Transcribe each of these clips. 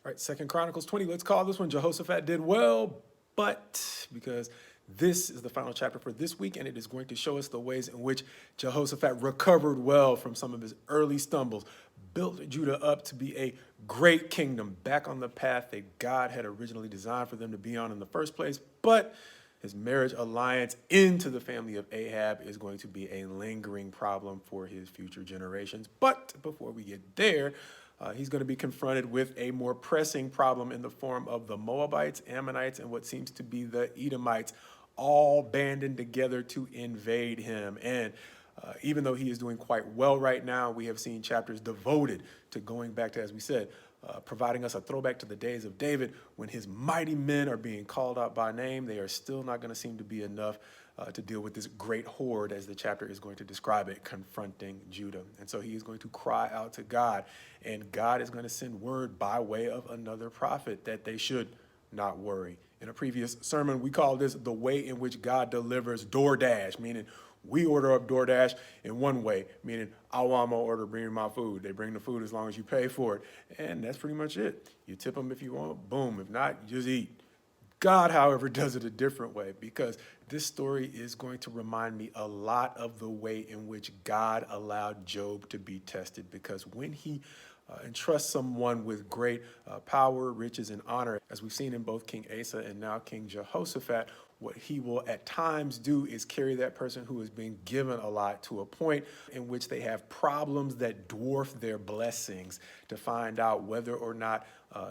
All right, Second Chronicles 20. Let's call this one Jehoshaphat did well, but because this is the final chapter for this week, and it is going to show us the ways in which Jehoshaphat recovered well from some of his early stumbles, built Judah up to be a great kingdom, back on the path that God had originally designed for them to be on in the first place. But his marriage alliance into the family of Ahab is going to be a lingering problem for his future generations. But before we get there, he's going to be confronted with a more pressing problem in the form of the Moabites, Ammonites, and what seems to be the Edomites, all banding together to invade him. And even though he is doing quite well right now, we have seen chapters devoted to going back to, as we said, providing us a throwback to the days of David when his mighty men are being called out by name. They are still not going to seem to be enough to deal with this great horde, as the chapter is going to describe it, confronting Judah. And so he is going to cry out to God, and God is going to send word by way of another prophet that they should not worry. In a previous sermon, we call this the way in which God delivers DoorDash, meaning we order up DoorDash in one way, meaning Awama order bring my food. They bring the food as long as you pay for it. And that's pretty much it. You tip them if you want, boom. If not, you just eat. God, however, does it a different way, because this story is going to remind me a lot of the way in which God allowed Job to be tested. Because when he entrusts someone with great power, riches, and honor, as we've seen in both King Asa and now King Jehoshaphat, what he will at times do is carry that person who has been given a lot to a point in which they have problems that dwarf their blessings, to find out whether or not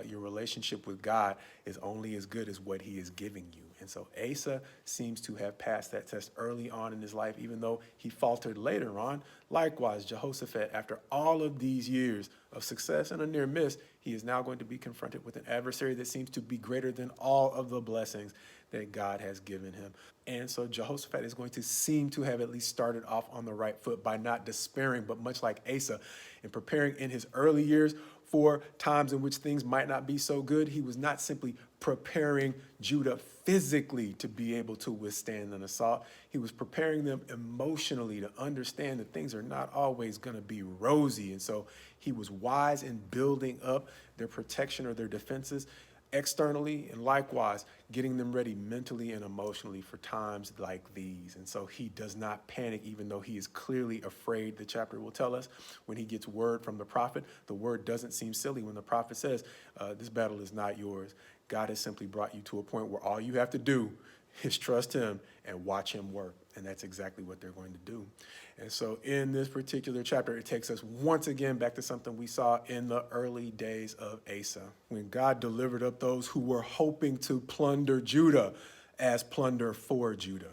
your relationship with God is only as good as what he is giving you. And so Asa seems to have passed that test early on in his life, even though he faltered later on. Likewise, Jehoshaphat, after all of these years of success and a near miss, he is now going to be confronted with an adversary that seems to be greater than all of the blessings that God has given him. And so Jehoshaphat is going to seem to have at least started off on the right foot by not despairing, but much like Asa, in preparing in his early years for times in which things might not be so good. He was not simply preparing Judah physically to be able to withstand an assault. He was preparing them emotionally to understand that things are not always going to be rosy. And so he was wise in building up their protection or their defenses externally, and likewise getting them ready mentally and emotionally for times like these. And so he does not panic, even though he is clearly afraid. The chapter will tell us when he gets word from the prophet, the word doesn't seem silly when the prophet says, this battle is not yours. God has simply brought you to a point where all you have to do is trust him and watch him work. And that's exactly what they're going to do. And so in this particular chapter, it takes us once again back to something we saw in the early days of Asa, when God delivered up those who were hoping to plunder Judah as plunder for Judah.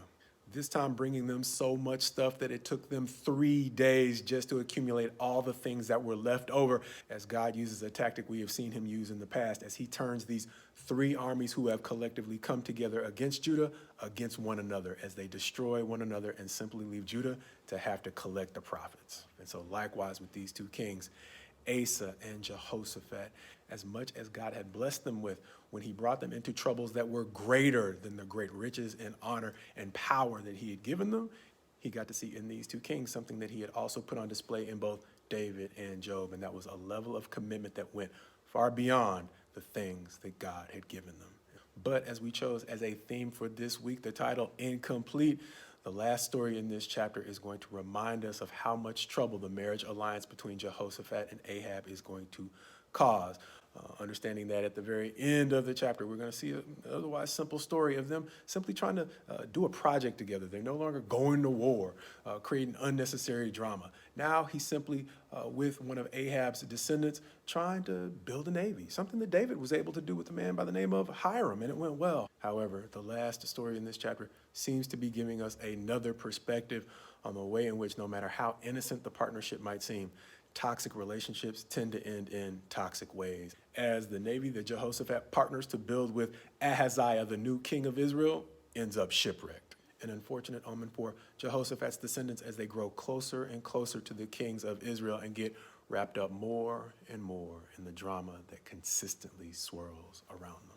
This time bringing them so much stuff that it took them 3 days just to accumulate all the things that were left over, as God uses a tactic we have seen him use in the past, as he turns these 3 armies who have collectively come together against Judah against one another, as they destroy one another and simply leave Judah to have to collect the profits. And so likewise with these 2 kings, Asa and Jehoshaphat, as much as God had blessed them with, when he brought them into troubles that were greater than the great riches and honor and power that he had given them, he got to see in these 2 kings something that he had also put on display in both David and Job, and that was a level of commitment that went far beyond the things that God had given them. But as we chose as a theme for this week, the title, Incomplete, the last story in this chapter is going to remind us of how much trouble the marriage alliance between Jehoshaphat and Ahab is going to cause. Understanding that at the very end of the chapter, we're going to see an otherwise simple story of them simply trying to do a project together. They're no longer going to war, creating unnecessary drama. Now he's simply with one of Ahab's descendants trying to build a navy, something that David was able to do with a man by the name of Hiram, and it went well. However, the last story in this chapter seems to be giving us another perspective on the way in which, no matter how innocent the partnership might seem, toxic relationships tend to end in toxic ways. As the navy that Jehoshaphat partners to build with Ahaziah, the new king of Israel, ends up shipwrecked. An unfortunate omen for Jehoshaphat's descendants as they grow closer and closer to the kings of Israel and get wrapped up more and more in the drama that consistently swirls around them.